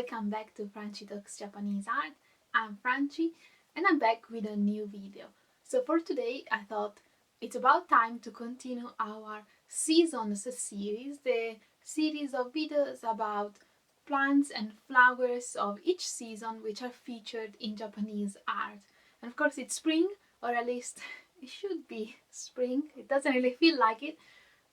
welcome back to Franchi Talks Japanese Art. I'm Franchi and I'm back with a new video. So for today I thought it's about time to continue our seasons series, the series of videos about plants and flowers of each season which are featured in Japanese art. And of course it's spring, or at least it should be spring. It doesn't really feel like it,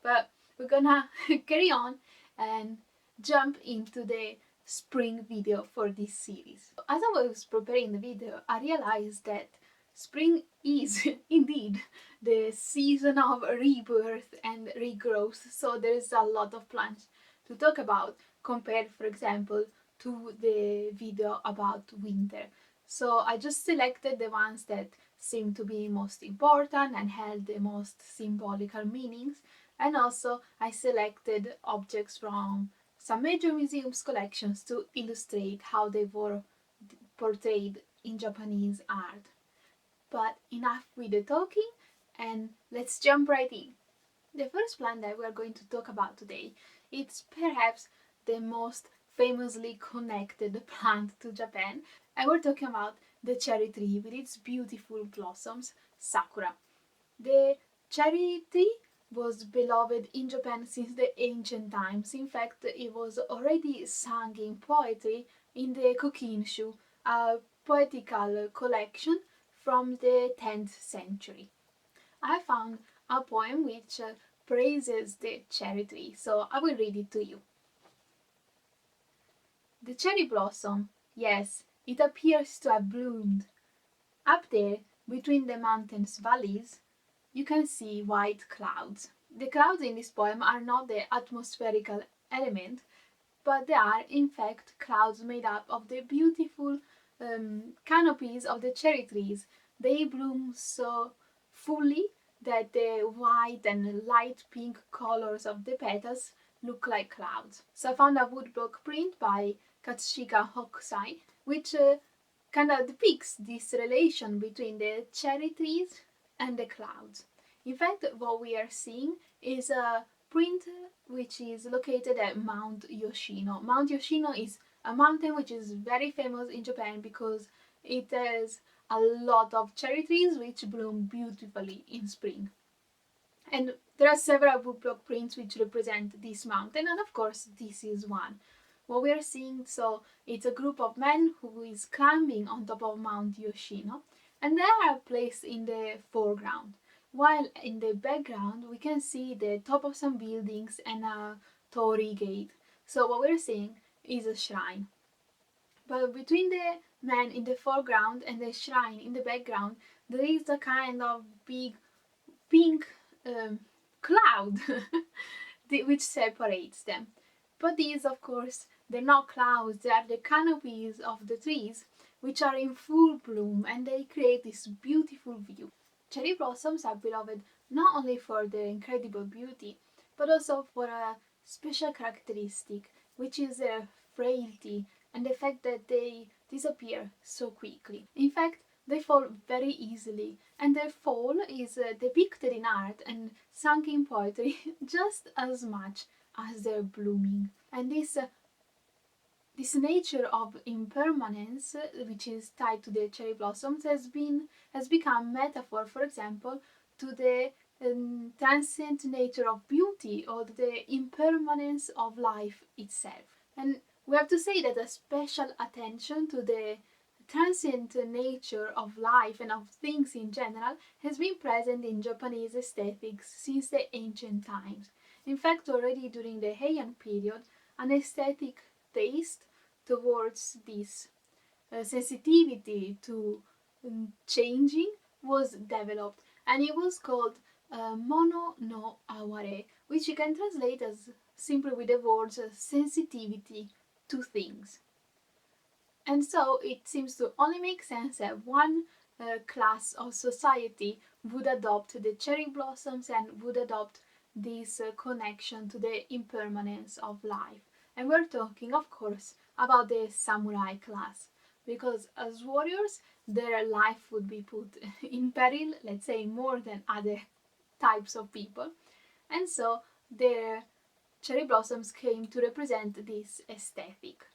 but we're gonna carry on and jump into the spring video for this series. As I was preparing the video, I realized that spring is indeed the season of rebirth and regrowth, so there's a lot of plants to talk about compared, for example, to the video about winter. So I just selected the ones that seem to be most important and held the most symbolical meanings, and also I selected objects from some major museums collections to illustrate how they were portrayed in Japanese art. But enough with the talking, and let's jump right in. The first plant that we are going to talk about today, it's perhaps the most famously connected plant to Japan, and we're talking about the cherry tree with its beautiful blossoms, sakura. The cherry tree was beloved in Japan since the ancient times. In fact, it was already sung in poetry in the Kokinshu, a poetical collection from the 10th century. I found a poem which praises the cherry tree, so I will read it to you. The cherry blossom, yes, it appears to have bloomed. Up there, between the mountains' valleys, you can see white clouds. The clouds in this poem are not the atmospherical element, but they are in fact clouds made up of the beautiful canopies of the cherry trees. They bloom so fully that the white and light pink colors of the petals look like clouds. So I found a woodblock print by Katsushika Hokusai, which kind of depicts this relation between the cherry trees and the clouds. In fact, what we are seeing is a print which is located at Mount Yoshino. Mount Yoshino is a mountain which is very famous in Japan because it has a lot of cherry trees which bloom beautifully in spring. And there are several woodblock prints which represent this mountain, and of course this is one. What we are seeing, so it's a group of men who is climbing on top of Mount Yoshino, and they are placed in the foreground, while in the background we can see the top of some buildings and a torii gate. So what we're seeing is a shrine. But between the man in the foreground and the shrine in the background, there is a kind of big pink cloud which separates them. But these, of course, they're not clouds, they are the canopies of the trees which are in full bloom, and they create this beautiful view. Cherry blossoms are beloved not only for their incredible beauty, but also for a special characteristic, which is their frailty and the fact that they disappear so quickly. In fact, they fall very easily, and their fall is depicted in art and sung in poetry just as much as their blooming. And this nature of impermanence, which is tied to the cherry blossoms, has become metaphor, for example, to the transient nature of beauty or the impermanence of life itself. And we have to say that a special attention to the transient nature of life and of things in general has been present in Japanese aesthetics since the ancient times. In fact, already during the Heian period, an aesthetic taste towards this sensitivity to changing was developed, and it was called mono no aware, which you can translate as simply with the words sensitivity to things. And so it seems to only make sense that one class of society would adopt the cherry blossoms and would adopt this connection to the impermanence of life. And we're talking, of course, about the samurai class, because as warriors, their life would be put in peril, let's say, more than other types of people. And so their cherry blossoms came to represent this aesthetic.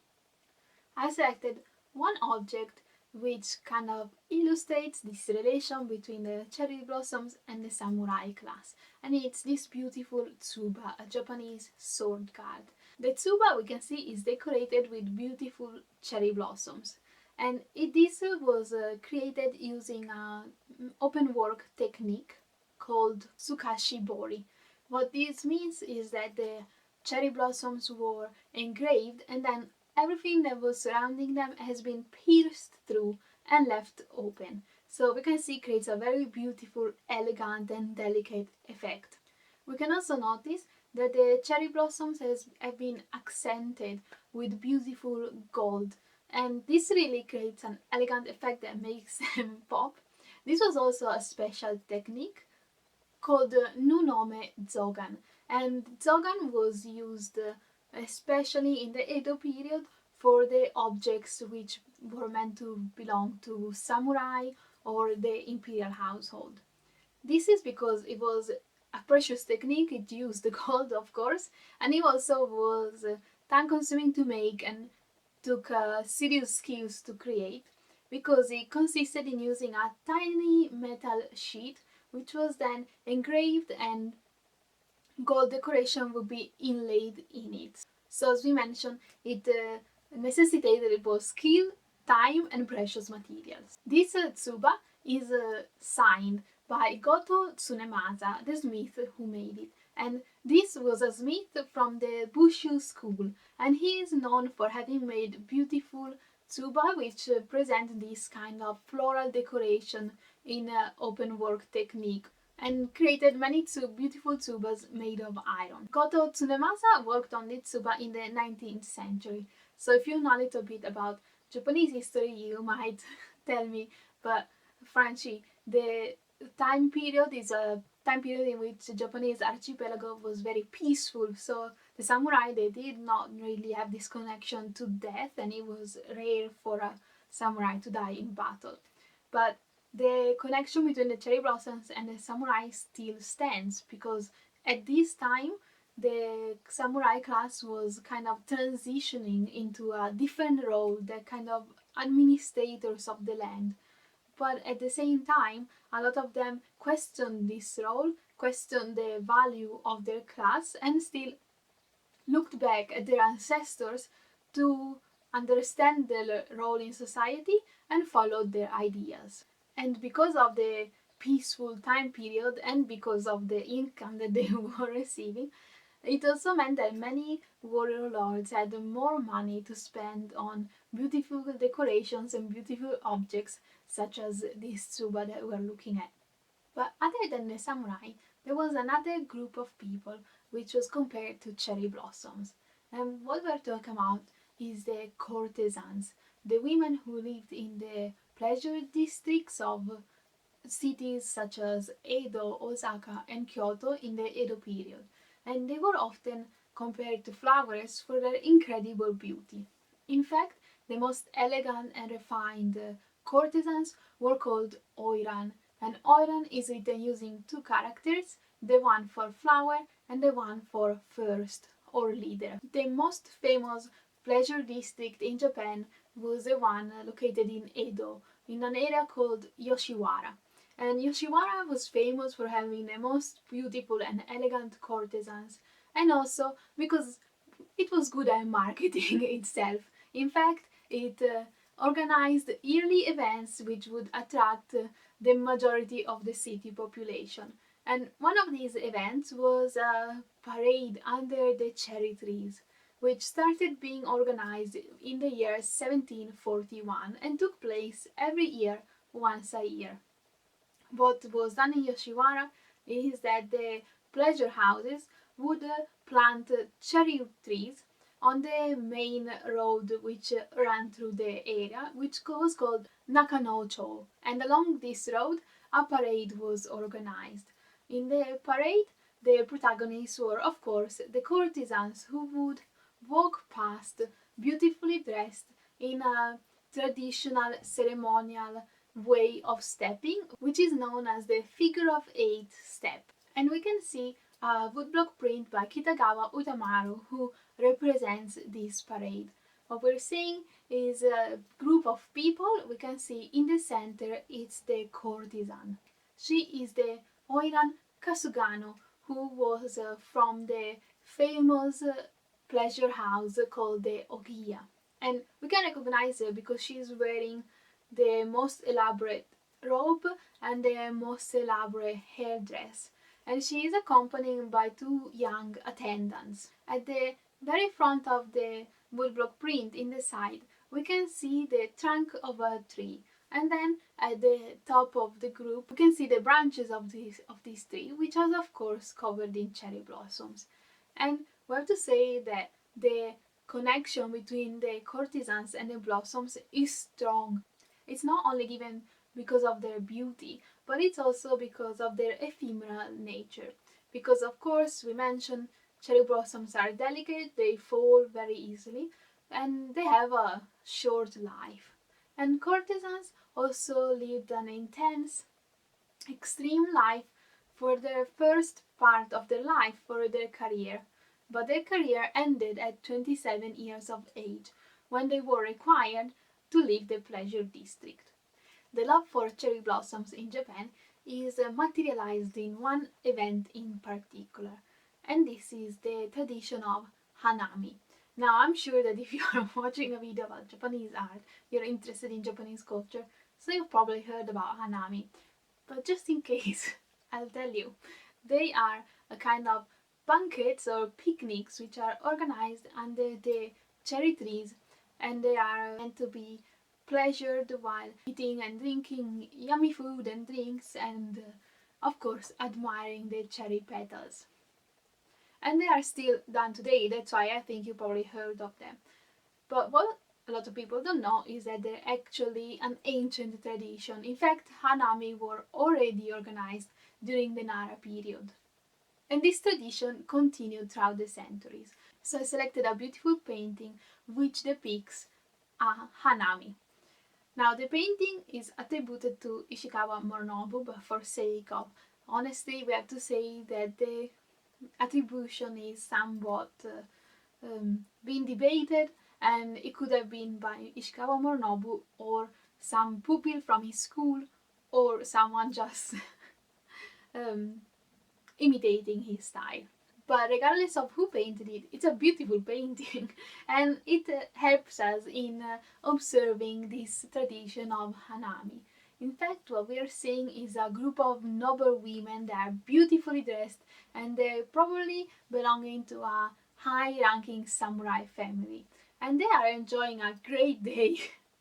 I selected one object which kind of illustrates this relation between the cherry blossoms and the samurai class, and it's this beautiful tsuba, a Japanese sword card. The tsuba we can see is decorated with beautiful cherry blossoms, and this was created using an open work technique called tsukashibori. What this means is that the cherry blossoms were engraved and then everything that was surrounding them has been pierced through and left open. So we can see it creates a very beautiful, elegant and delicate effect. We can also notice that the cherry blossoms have been accented with beautiful gold, and this really creates an elegant effect that makes them pop. This was also a special technique called Nunome Zogan, and Zogan was used especially in the Edo period for the objects which were meant to belong to samurai or the imperial household. This is because it was a precious technique, it used the gold of course, and it also was time consuming to make and took serious skills to create, because it consisted in using a tiny metal sheet which was then engraved and gold decoration would be inlaid in it. So as we mentioned, it necessitated both skill, time and precious materials. This tsuba is signed by Goto Tsunemasa, the smith who made it. And this was a smith from the Bushu school, and he is known for having made beautiful tsuba which present this kind of floral decoration in open work technique, and created many beautiful tsubas made of iron. Goto Tsunemasa worked on the tsuba in the 19th century. So if you know a little bit about Japanese history, you might tell me, but frankly, the time period is a time period in which the Japanese archipelago was very peaceful. So the samurai, they did not really have this connection to death, and it was rare for a samurai to die in battle. But the connection between the cherry blossoms and the samurai still stands, because at this time the samurai class was kind of transitioning into a different role, the kind of administrators of the land. But at the same time, a lot of them questioned this role, questioned the value of their class, and still looked back at their ancestors to understand their role in society and followed their ideas. And because of the peaceful time period and because of the income that they were receiving, it also meant that many warrior lords had more money to spend on beautiful decorations and beautiful objects such as this tsuba that we're looking at. But other than the samurai, there was another group of people which was compared to cherry blossoms. And what we're talking about is the courtesans, the women who lived in the pleasure districts of cities such as Edo, Osaka, and Kyoto in the Edo period. And they were often compared to flowers for their incredible beauty. In fact, the most elegant and refined courtesans were called oiran, and oiran is written using two characters, the one for flower and the one for first or leader. The most famous pleasure district in Japan was the one located in Edo, in an area called Yoshiwara. And Yoshiwara was famous for having the most beautiful and elegant courtesans, and also because it was good at marketing itself. In fact, it organized yearly events which would attract the majority of the city population. And one of these events was a parade under the cherry trees, which started being organized in the year 1741 and took place every year once a year. What was done in Yoshiwara is that the pleasure houses would plant cherry trees on the main road which ran through the area, which was called Nakanocho. And along this road, a parade was organized. In the parade, the protagonists were, of course, the courtesans who would walk past beautifully dressed in a traditional ceremonial way of stepping, which is known as the figure of eight step. And we can see a woodblock print by Kitagawa Utamaru who represents this parade. What we're seeing is a group of people. We can see in the center it's the courtesan. She is the Oiran Kasugano, who was from the famous pleasure house called the Ogiya. And we can recognize her because she's wearing the most elaborate robe and the most elaborate hairdress. And she is accompanied by two young attendants. At the very front of the woodblock print in the side, we can see the trunk of a tree. And then at the top of the group, we can see the branches of this tree, which are of course covered in cherry blossoms. And we have to say that the connection between the courtesans and the blossoms is strong. It's not only given because of their beauty, but it's also because of their ephemeral nature. Because of course we mentioned cherry blossoms are delicate, they fall very easily, and they have a short life. And courtesans also lived an intense, extreme life for their first part of their life, for their career. But their career ended at 27 years of age, when they were required to leave the pleasure district. The love for cherry blossoms in Japan is materialized in one event in particular, and this is the tradition of hanami. Now, I'm sure that if you are watching a video about Japanese art, you're interested in Japanese culture, so you've probably heard about hanami. But just in case, I'll tell you, they are a kind of banquets or picnics which are organized under the cherry trees, and they are meant to be pleasured while eating and drinking yummy food and drinks, and of course admiring the cherry petals. And they are still done today, that's why I think you probably heard of them. But what a lot of people don't know is that they're actually an ancient tradition. In fact, hanami were already organized during the Nara period. And this tradition continued throughout the centuries. So I selected a beautiful painting which depicts a hanami. Now the painting is attributed to Ishikawa Morinobu, but for sake of honesty we have to say that the attribution is somewhat being debated, and it could have been by Ishikawa Morinobu or some pupil from his school or someone just imitating his style. But regardless of who painted it, it's a beautiful painting and it helps us in observing this tradition of hanami. In fact, what we are seeing is a group of noble women that are beautifully dressed, and they're probably belonging to a high-ranking samurai family. And they are enjoying a great day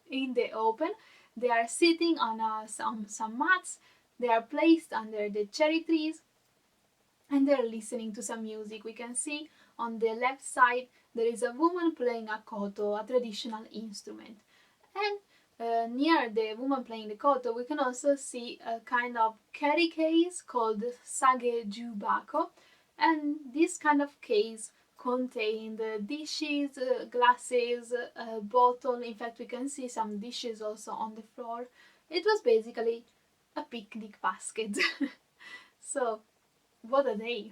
in the open. They are sitting on some mats, they are placed under the cherry trees, and they're listening to some music. We can see on the left side there is a woman playing a koto, a traditional instrument. And near the woman playing the koto, we can also see a kind of carry case called sage jubako. And this kind of case contained dishes, glasses, bottle. In fact, we can see some dishes also on the floor. It was basically a picnic basket. So, what a day!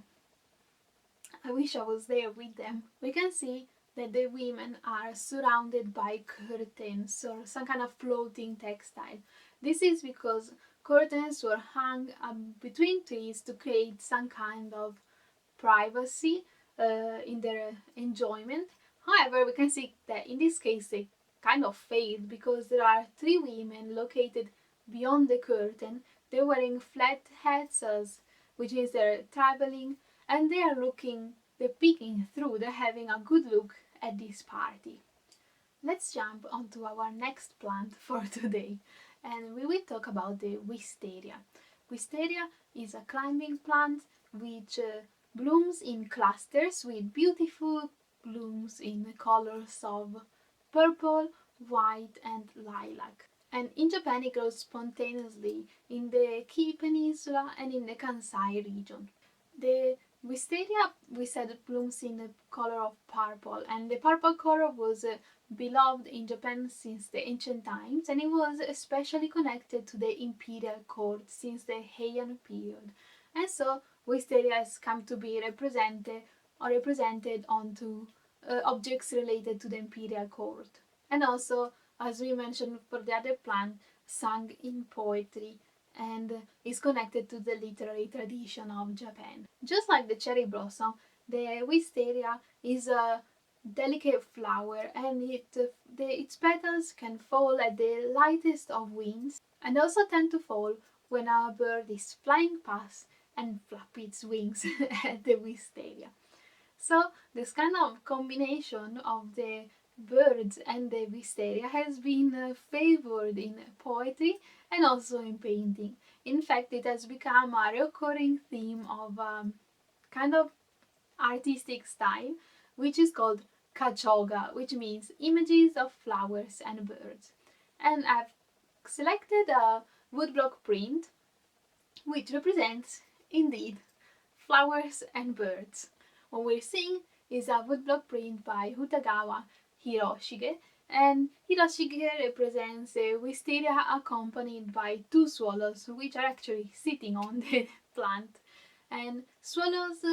I wish I was there with them. We can see that the women are surrounded by curtains or some kind of floating textile. This is because curtains were hung between trees to create some kind of privacy in their enjoyment. However, we can see that in this case they kind of failed, because there are three women located beyond the curtain. They're wearing flat hats, which means they're traveling, and they are they're peeking through, they're having a good look at this party. Let's jump onto our next plant for today, and we will talk about the Wisteria. Wisteria is a climbing plant which blooms in clusters with beautiful blooms in the colors of purple, white and lilac. And in Japan it grows spontaneously in the Kii Peninsula and in the Kansai region. The Wisteria, we said, blooms in the color of purple, and the purple color was beloved in Japan since the ancient times, and it was especially connected to the imperial court since the Heian period. And so Wisteria has come to be represented onto objects related to the imperial court. and also, as we mentioned for the other plant, sung in poetry and is connected to the literary tradition of Japan. Just like the cherry blossom, the wisteria is a delicate flower, and its petals can fall at the lightest of winds and also tend to fall when a bird is flying past and flap its wings at the wisteria. So this kind of combination of the birds and the wisteria has been favored in poetry and also in painting. In fact, it has become a recurring theme of kind of artistic style, which is called kachoga, which means images of flowers and birds. And I've selected a woodblock print which represents indeed flowers and birds. What we're seeing is a woodblock print by Utagawa Hiroshige, and Hiroshige represents a wisteria accompanied by two swallows, which are actually sitting on the plant. And swallows,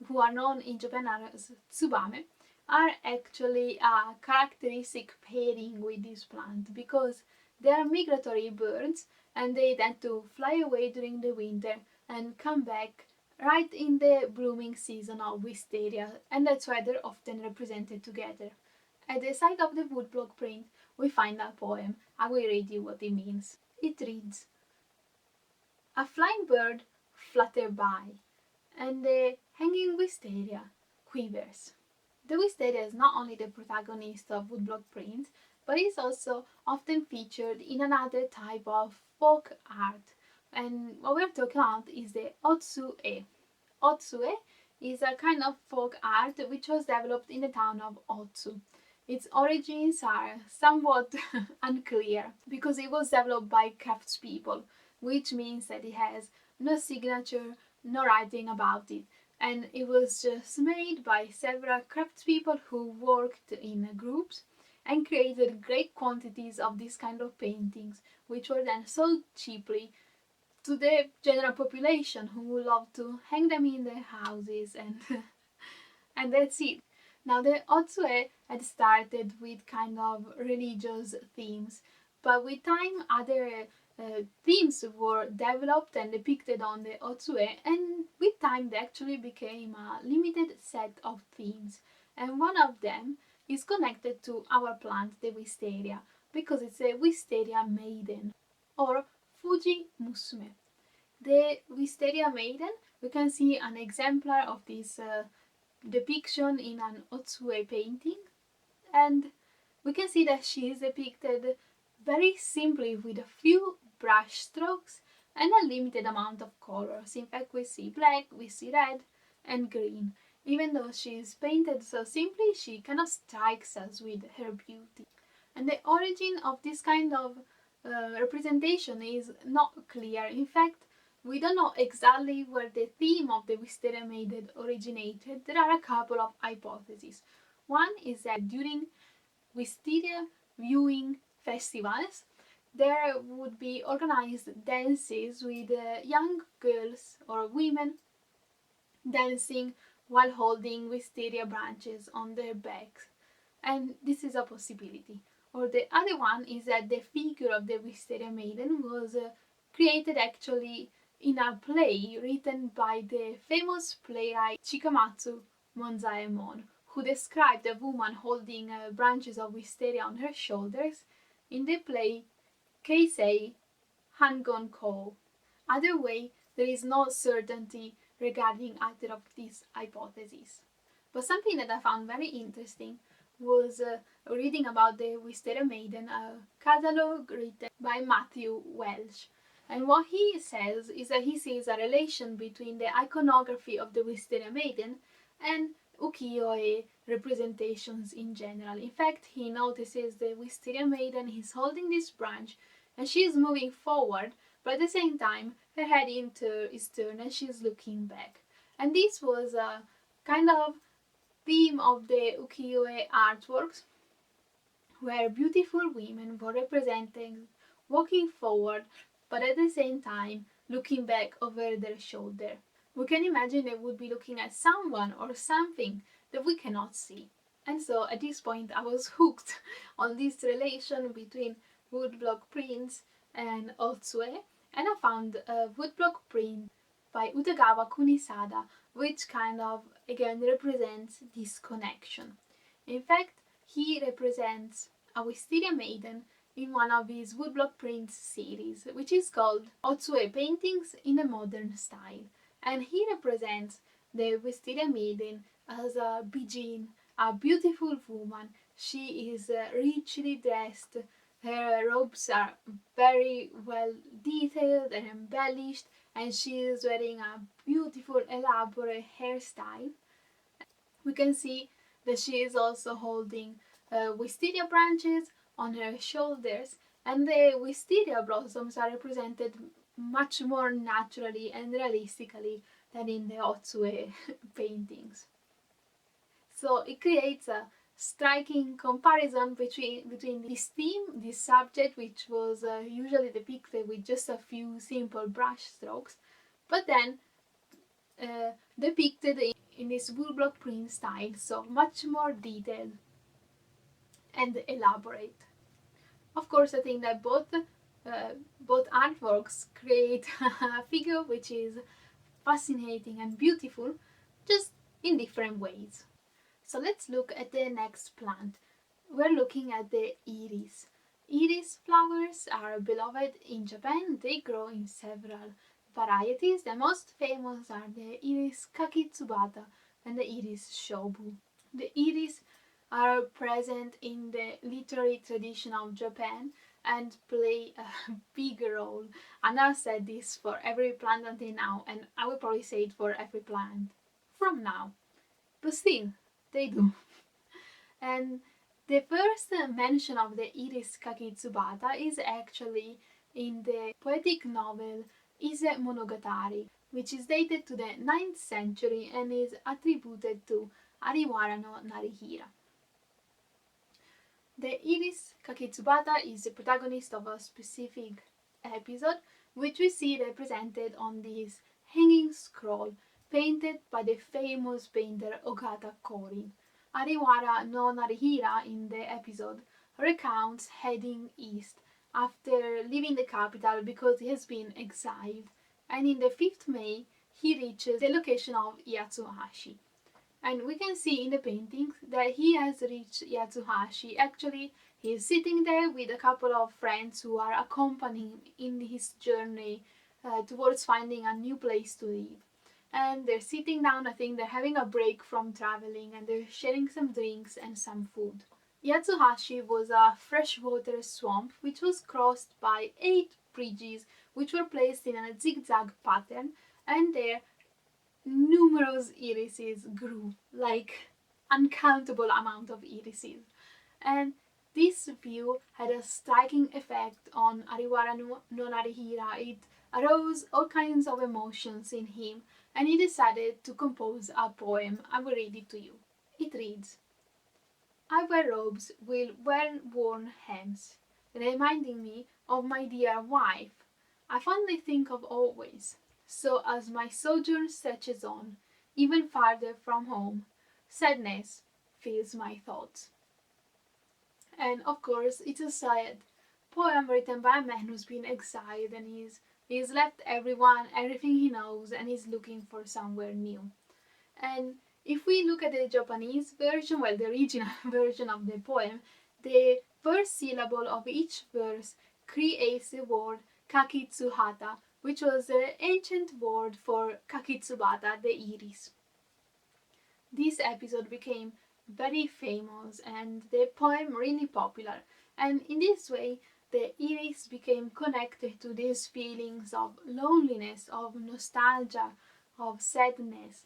who are known in Japan as tsubame, are actually a characteristic pairing with this plant because they are migratory birds and they tend to fly away during the winter and come back right in the blooming season of wisteria, and that's why they're often represented together. At the side of the woodblock print, we find a poem. I will read you what it means. It reads: a flying bird flutter by, and the hanging wisteria quivers. The wisteria is not only the protagonist of woodblock prints, but is also often featured in another type of folk art. And what we're talking about is the otsu-e. Otsu-e is a kind of folk art which was developed in the town of Otsu. Its origins are somewhat unclear because it was developed by craftspeople, which means that it has no signature, no writing about it, and it was just made by several craftspeople who worked in groups and created great quantities of this kind of paintings, which were then sold cheaply to the general population who love to hang them in their houses, and and that's it. Now the otsu-e had started with kind of religious themes, but with time other themes were developed and depicted on the otsu-e, and with time they actually became a limited set of themes. And one of them is connected to our plant, the wisteria, because it's a wisteria maiden, or Fuji Musume. The Wisteria Maiden, we can see an exemplar of this depiction in an otsu-e painting, and we can see that she is depicted very simply with a few brush strokes and a limited amount of colors. In fact, we see black, we see red and green. Even though she is painted so simply, she kind of strikes us with her beauty. And the origin of this kind of representation is not clear. In fact, we don't know exactly where the theme of the Wisteria Maiden originated. There are a couple of hypotheses. One is that during wisteria viewing festivals, there would be organized dances with young girls or women dancing while holding wisteria branches on their backs. And this is a possibility. Or the other one is that the figure of the Wisteria Maiden was created actually in a play written by the famous playwright Chikamatsu Monzaemon, who described a woman holding branches of wisteria on her shoulders in the play Keisei Hangon Ko. Either way, there is no certainty regarding either of these hypotheses. But something that I found very interesting was reading about the Wisteria Maiden, a catalogue written by Matthew Welch. And what he says is that he sees a relation between the iconography of the Wisteria Maiden and ukiyo-e representations in general. In fact, he notices the Wisteria Maiden is holding this branch and she is moving forward, but at the same time her head is turned and she is looking back. And this was a kind of theme of the ukiyo-e artworks, where beautiful women were represented walking forward but at the same time looking back over their shoulder. We can imagine they would be looking at someone or something that we cannot see. And so at this point I was hooked on this relation between woodblock prints and otsu-e, and I found a woodblock print by Utagawa Kunisada, which kind of again represents this connection. In fact, he represents a Wisteria maiden in one of his woodblock prints series, which is called Otsu-e Paintings in a Modern Style. And he represents the Wisteria maiden as a Bijin, a beautiful woman. She is richly dressed. Her robes are very well detailed and embellished, and she is wearing a beautiful, elaborate hairstyle. We can see that she is also holding wisteria branches on her shoulders, and the wisteria blossoms are represented much more naturally and realistically than in the otsu-e paintings. So it creates a striking comparison between this theme, this subject, which was usually depicted with just a few simple brush strokes, but then depicted in this woodblock print style, so much more detailed and elaborate. Of course, I think that both artworks create a figure which is fascinating and beautiful, just in different ways. So let's look at the next plant. We're looking at the iris. Iris flowers are beloved in Japan. They grow in several varieties. The most famous are the iris kakitsubata and the iris shobu. The iris are present in the literary tradition of Japan and play a big role. And I've said this for every plant until now, and I will probably say it for every plant from now. But still, they do. And the first mention of the iris kakitsubata is actually in the poetic novel Ise Monogatari, which is dated to the 9th century and is attributed to Ariwara no Narihira. The iris kakitsubata is the protagonist of a specific episode, which we see represented on this hanging scroll painted by the famous painter Ogata Korin. Ariwara no Narihira in the episode recounts heading east after leaving the capital because he has been exiled, and in the 5th May he reaches the location of Yatsuhashi. And we can see in the paintings that he has reached Yatsuhashi. Actually, he is sitting there with a couple of friends who are accompanying him in his journey towards finding a new place to live. And they're sitting down, I think they're having a break from traveling, and they're sharing some drinks and some food. Yatsuhashi was a freshwater swamp which was crossed by 8 bridges which were placed in a zigzag pattern, and there numerous irises grew, like uncountable amount of irises. And this view had a striking effect on Ariwara no Narihira. It aroused all kinds of emotions in him, and he decided to compose a poem. I will read it to you. It reads: I wear robes with well-worn hems, reminding me of my dear wife. I fondly think of always. So as my sojourn stretches on, even farther from home, sadness fills my thoughts. And of course, it's a sad poem written by a man who's been exiled, and he's left everyone, everything he knows, and he's looking for somewhere new. And if we look at the Japanese version, well, the original version of the poem, the first syllable of each verse creates the word kakitsuhata, which was the ancient word for kakitsubata, the iris. This episode became very famous and the poem really popular, and in this way the iris became connected to these feelings of loneliness, of nostalgia, of sadness,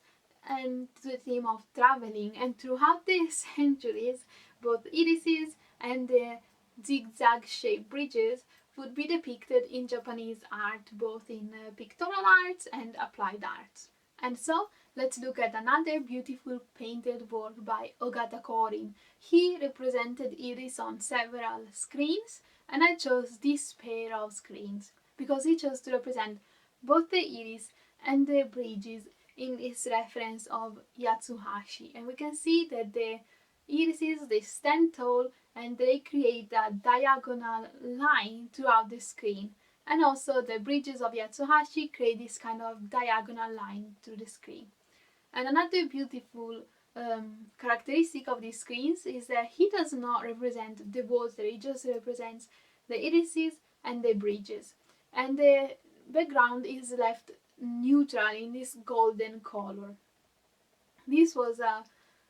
and to the theme of traveling. And throughout the centuries, both irises and the zigzag shaped bridges would be depicted in Japanese art, both in pictorial arts and applied arts. And so, let's look at another beautiful painted work by Ogata Korin. He represented iris on several screens, and I chose this pair of screens because he chose to represent both the iris and the bridges in his reference of Yatsuhashi. And we can see that the irises, they stand tall and they create a diagonal line throughout the screen. And also the bridges of Yatsuhashi create this kind of diagonal line through the screen. And another beautiful characteristic of these screens is that he does not represent the water, he just represents the irises and the bridges. And the background is left neutral in this golden color. This was a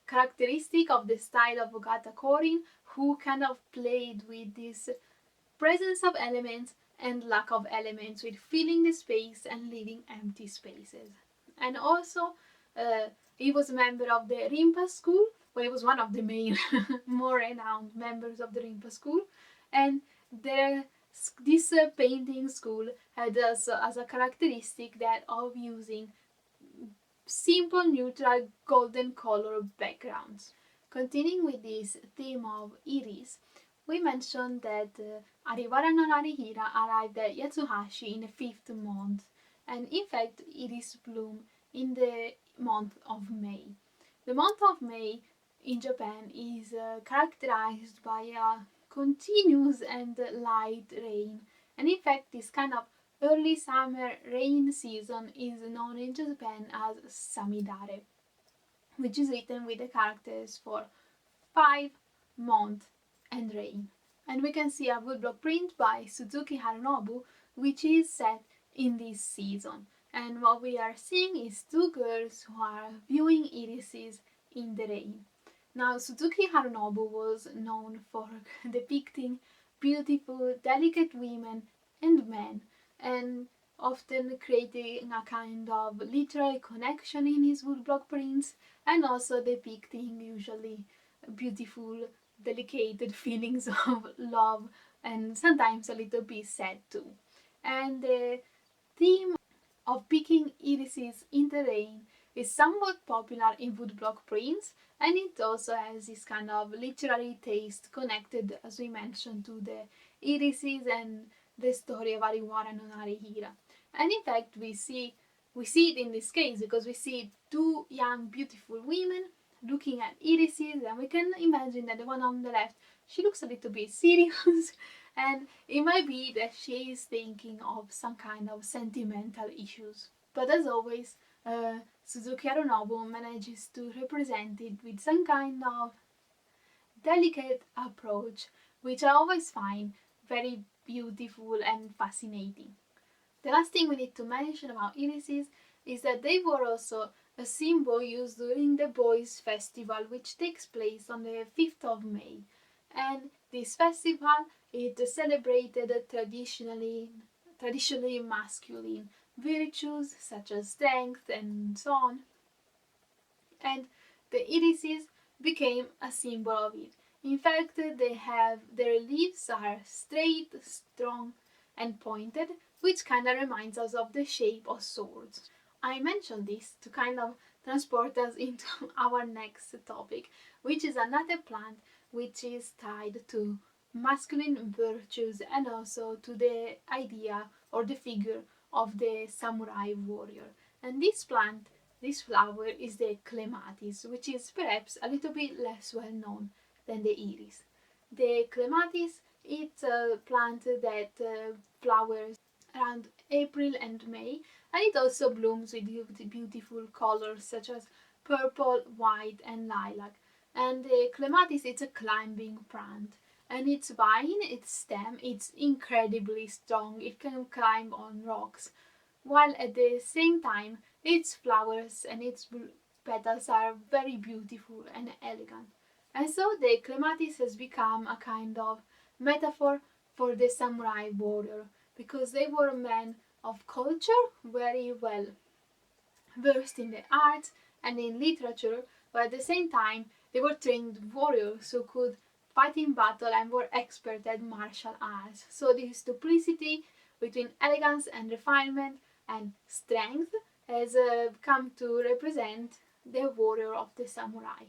characteristic of the style of Ogata Korin, who kind of played with this presence of elements and lack of elements, with filling the space and leaving empty spaces. And also, he was a member of the Rimpa school. Well, he was one of the main, more renowned members of the Rimpa school. And this painting school had as a characteristic that of using simple neutral golden color backgrounds. Continuing with this theme of iris, we mentioned that Ariwara no Narihira arrived at Yatsuhashi in the 5th month, and in fact iris bloom in the month of May. The month of May in Japan is characterized by a continuous and light rain, and in fact this kind of early summer rain season is known in Japan as Samidare, which is written with the characters for 5 months and rain. And we can see a woodblock print by Suzuki Harunobu, which is set in this season. And what we are seeing is two girls who are viewing irises in the rain. Now, Suzuki Harunobu was known for depicting beautiful, delicate women and men, and often creating a kind of literary connection in his woodblock prints, and also depicting usually beautiful, delicate feelings of love and sometimes a little bit sad too. And the theme of picking irises in the rain is somewhat popular in woodblock prints, and it also has this kind of literary taste connected, as we mentioned, to the irises and the story of Ariwara no Narihira. And in fact, we see it in this case because we see two young, beautiful women looking at irises, and we can imagine that the one on the left, she looks a little bit serious, and it might be that she is thinking of some kind of sentimental issues. But as always, Suzuki Harunobu manages to represent it with some kind of delicate approach, which I always find very beautiful and fascinating. The last thing we need to mention about irises is that they were also a symbol used during the Boys Festival, which takes place on the 5th of May. And this festival, it celebrated traditionally masculine virtues such as strength and so on. And the irises became a symbol of it. In fact, their leaves are straight, strong, and pointed, which kind of reminds us of the shape of swords. I mentioned this to kind of transport us into our next topic, which is another plant which is tied to masculine virtues and also to the idea or the figure of the samurai warrior. And this plant, this flower, is the Clematis, which is perhaps a little bit less well known than the iris. The Clematis, it's a plant that flowers around April and May, and it also blooms with beautiful colors such as purple, white, and lilac. And the Clematis, it's a climbing plant, and its vine, its stem, it's incredibly strong. It can climb on rocks, while at the same time its flowers and its petals are very beautiful and elegant. And so the Clematis has become a kind of metaphor for the samurai warrior, because they were men of culture, very well versed in the arts and in literature, but at the same time they were trained warriors who could fight in battle and were expert at martial arts. So this duplicity between elegance and refinement and strength has come to represent the warrior of the samurai.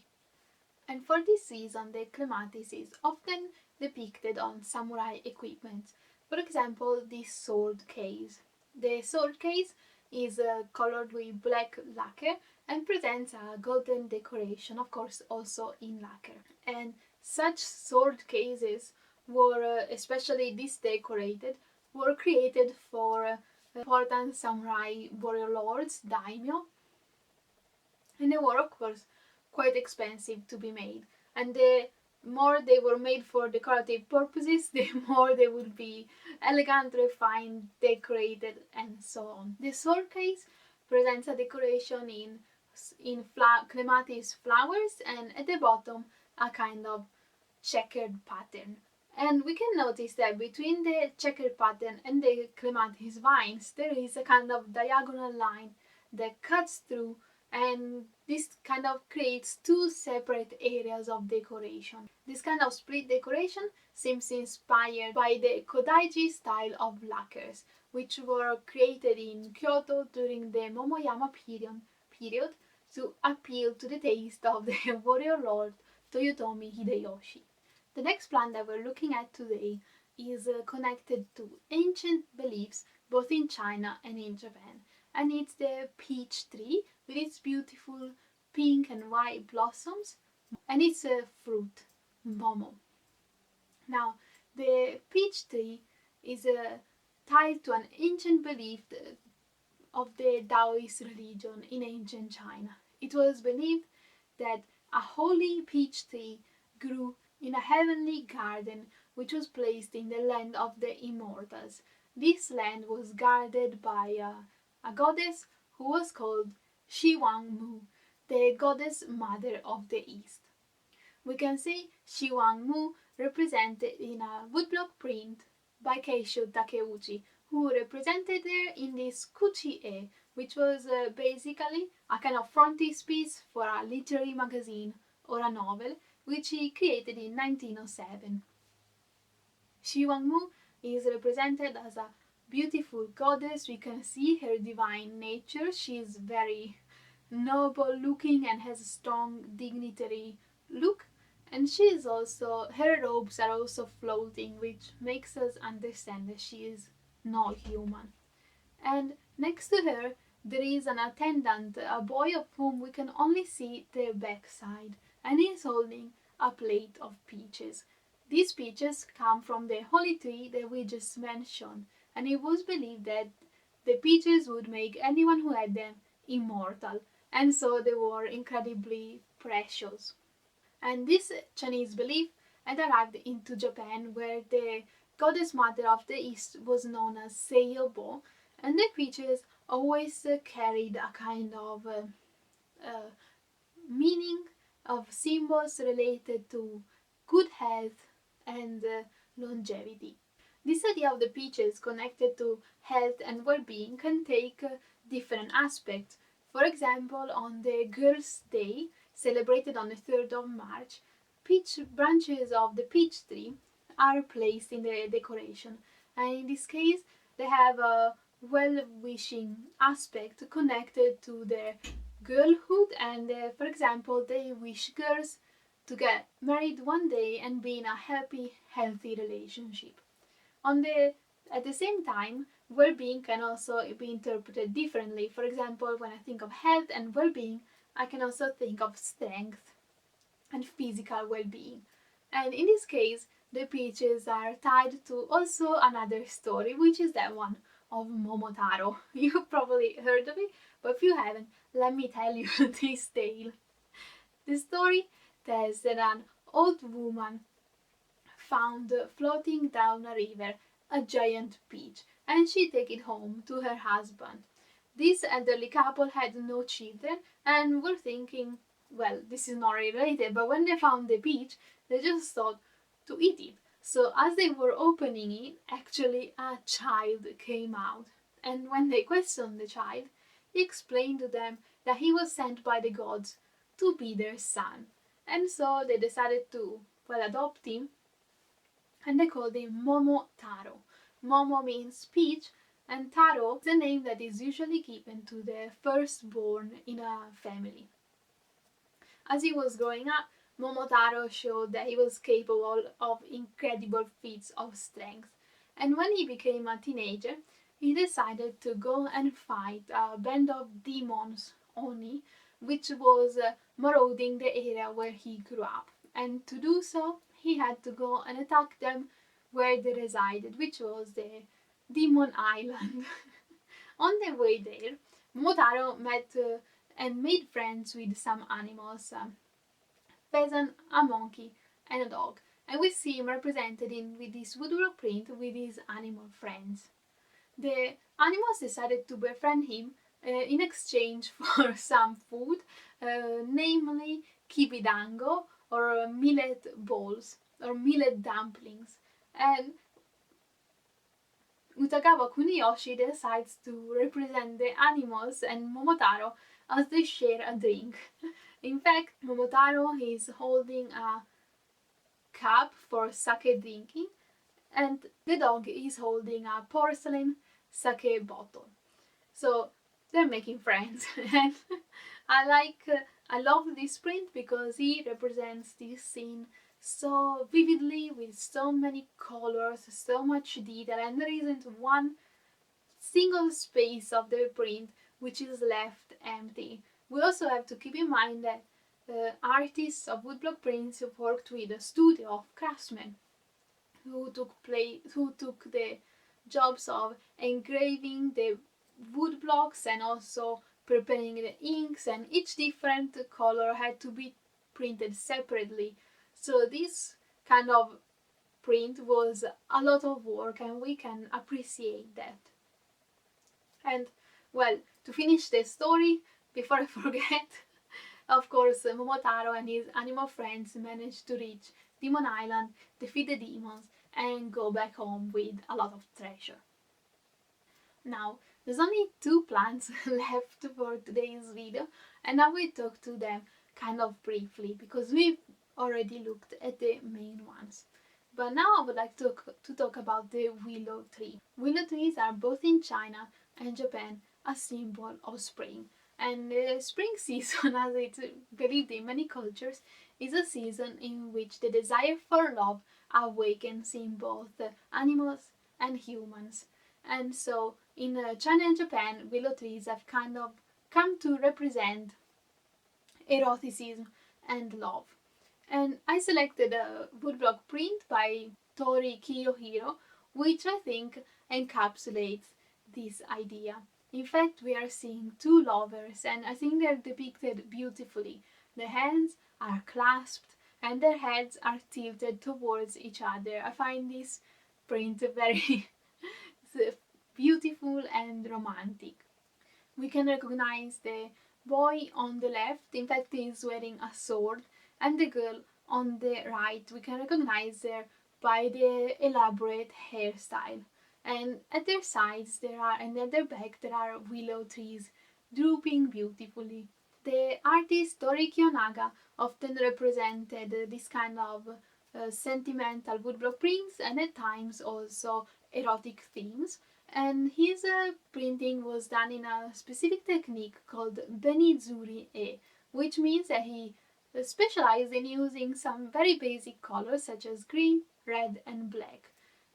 And for this reason, the Clematis is often depicted on samurai equipment. For example, this sword case. The sword case is colored with black lacquer and presents a golden decoration, of course also in lacquer. And such sword cases were, especially this decorated, were created for important samurai warrior lords, daimyo, and they were of course quite expensive to be made. And the more they were made for decorative purposes, the more they would be elegant, refined, decorated, and so on. The sword case presents a decoration in clematis flowers, and at the bottom a kind of checkered pattern. And we can notice that between the checkered pattern and the clematis vines there is a kind of diagonal line that cuts through, and this kind of creates two separate areas of decoration. This kind of split decoration seems inspired by the Kodaiji style of lacquers, which were created in Kyoto during the Momoyama period to appeal to the taste of the warrior lord Toyotomi Hideyoshi. The next plant that we're looking at today is connected to ancient beliefs both in China and in Japan, and it's the peach tree with its beautiful pink and white blossoms, and its a fruit, momo. Now, the peach tree is tied to an ancient belief of the Taoist religion in ancient China. It was believed that a holy peach tree grew in a heavenly garden which was placed in the land of the immortals. This land was guarded by a goddess who was called Shi Wang Mu, the goddess mother of the east. We can see Shi Wang Mu represented in a woodblock print by Keisho Takeuchi, who represented her in this otsu-e, which was basically a kind of frontispiece for a literary magazine or a novel, which he created in 1907. Shi Wang Mu is represented as a beautiful goddess. We can see her divine nature. She is very noble looking and has a strong dignitary look, and she is also, her robes are also floating, which makes us understand that she is not human. And next to her there is an attendant, a boy of whom we can only see the backside, and he is holding a plate of peaches. These peaches come from the holy tree that we just mentioned, and it was believed that the peaches would make anyone who had them immortal, and so they were incredibly precious. And this Chinese belief had arrived into Japan, where the goddess mother of the east was known as Seiyobo, and the peaches always carried a kind of meaning of symbols related to good health and longevity. This idea of the peaches connected to health and well-being can take different aspects. For example, on the Girls' Day, celebrated on the 3rd of March, peach branches of the peach tree are placed in the decoration, and in this case they have a well-wishing aspect connected to their girlhood, and for example they wish girls to get married one day and be in a happy, healthy relationship. At the same time, well-being can also be interpreted differently. For example, when I think of health and well-being, I can also think of strength and physical well-being. And in this case, the peaches are tied to also another story, which is that one of Momotaro. You've probably heard of it, but if you haven't, let me tell you this tale. The story tells that an old woman found floating down a river a giant peach, and she took it home to her husband. This elderly couple had no children and were thinking, well, this is not related, but when they found the peach, they just thought to eat it. So as they were opening it, actually a child came out. And when they questioned the child, he explained to them that he was sent by the gods to be their son. And so they decided to, well, adopt him, and they called him Momotaro. Momo means peach, and Taro is the name that is usually given to the firstborn in a family. As he was growing up, Momotaro showed that he was capable of incredible feats of strength, and when he became a teenager, he decided to go and fight a band of demons, Oni, which was marauding the area where he grew up. And to do so, he had to go and attack them where they resided, which was the Demon Island. On their way there, Momotaro met and made friends with some animals, pheasant, a monkey, and a dog. And we see him represented with this woodblock print with his animal friends. The animals decided to befriend him in exchange for some food, namely kibidango or millet balls or millet dumplings. And Utagawa Kuniyoshi decides to represent the animals and Momotaro as they share a drink. In fact, Momotaro is holding a cup for sake drinking, and the dog is holding a porcelain sake bottle. So they're making friends, and I love this print because he represents this scene so vividly with so many colors, so much detail, and there isn't one single space of the print which is left empty. We also have to keep in mind that artists of woodblock prints worked with a studio of craftsmen who took the jobs of engraving the wood blocks and also preparing the inks, and each different color had to be printed separately. So this kind of print was a lot of work, and we can appreciate that. And well, to finish the story, before I forget, of course, Momotaro and his animal friends managed to reach Demon Island, defeat the demons, and go back home with a lot of treasure. Now, there's only 2 plants left for today's video, and I will talk to them kind of briefly because we've already looked at the main ones. But now I would like to talk about the willow tree. Willow trees are both in China and Japan a symbol of spring. And the spring season, as it's believed in many cultures, is a season in which the desire for love awakens in both animals and humans. And so in China and Japan, willow trees have kind of come to represent eroticism and love. And I selected a woodblock print by Tori Kiyohiro, which I think encapsulates this idea. In fact, we are seeing 2 lovers, and I think they're depicted beautifully. The hands are clasped and their heads are tilted towards each other. I find this print very beautiful and romantic. We can recognize the boy on the left, in fact, he is wearing a sword, and the girl on the right, we can recognize her by the elaborate hairstyle. And at their sides and at their back there are willow trees drooping beautifully. The artist Tori Kiyonaga often represented this kind of sentimental woodblock prints and at times also erotic themes. And his printing was done in a specific technique called Benizuri-e, which means that he specialized in using some very basic colors such as green, red and black.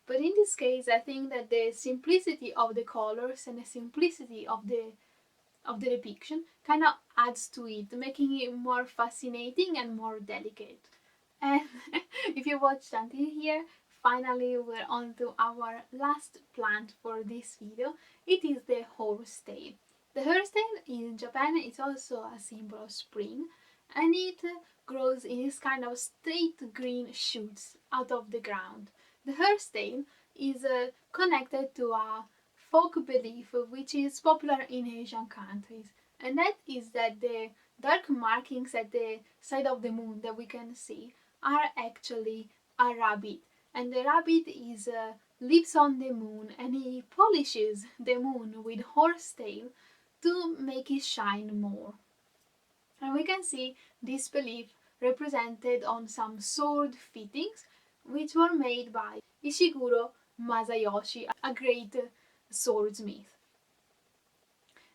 But in this case, I think that the simplicity of the colors and the simplicity of the depiction kind of adds to it, making it more fascinating and more delicate. And if you watched until here, finally we're on to our last plant for this video. It is the horsetail. The horsetail in Japan is also a symbol of spring, and it grows in this kind of straight green shoots out of the ground. The horsetail is connected to a folk belief which is popular in Asian countries, and that is that the dark markings at the side of the moon that we can see are actually a rabbit, and the rabbit lives on the moon and he polishes the moon with horsetail to make it shine more. And we can see this belief represented on some sword fittings which were made by Ishiguro Masayoshi, a great swordsmith.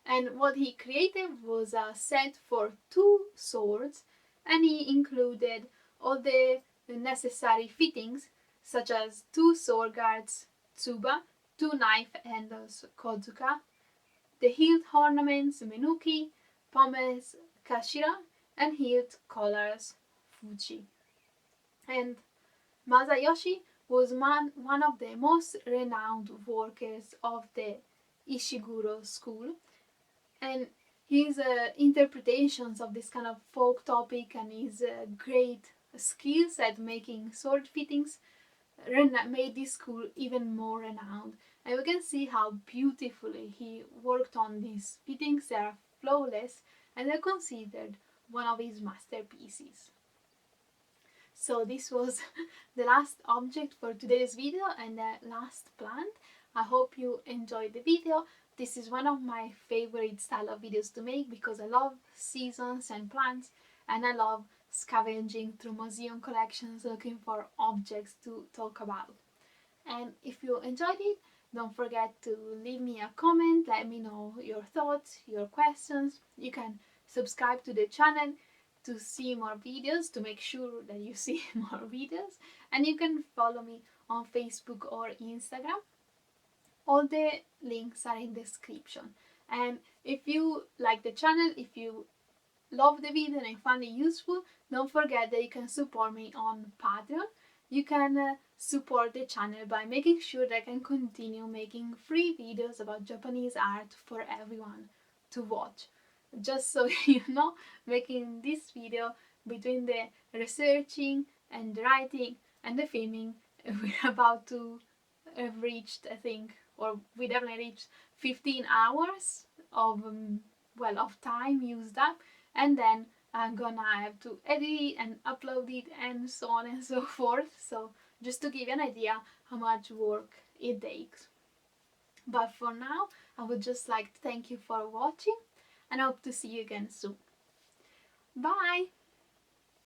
And what he created was a set for 2 swords, and he included all the necessary fittings such as 2 sword guards, tsuba, 2 knife handles kozuka, the hilt ornaments menuki, pommels kashira, and hilt collars fuchi. And Masayoshi was one of the most renowned workers of the Ishiguro school, and his interpretations of this kind of folk topic and his great skills at making sword fittings made this school even more renowned. And we can see how beautifully he worked on these fittings. They are flawless and they're considered one of his masterpieces. So this was the last object for today's video and the last plant. I hope you enjoyed the video. This is one of my favorite style of videos to make because I love seasons and plants, and I love scavenging through museum collections looking for objects to talk about. And if you enjoyed it, don't forget to leave me a comment, let me know your thoughts, your questions. You can subscribe to the channel to see more videos, to make sure that you see more videos, and you can follow me on Facebook or Instagram. All the links are in the description. And if you like the channel, if you love the video and I find it useful, don't forget that you can support me on Patreon. You can support the channel by making sure that I can continue making free videos about Japanese art for everyone to watch. Just so you know, making this video between the researching and the writing and the filming, we're about to have reached, I think, or we definitely reached 15 hours of of time used up, and then I'm gonna have to edit it and upload it and so on and so forth. So just to give you an idea how much work it takes. But for now, I would just like to thank you for watching and I hope to see you again soon. Bye!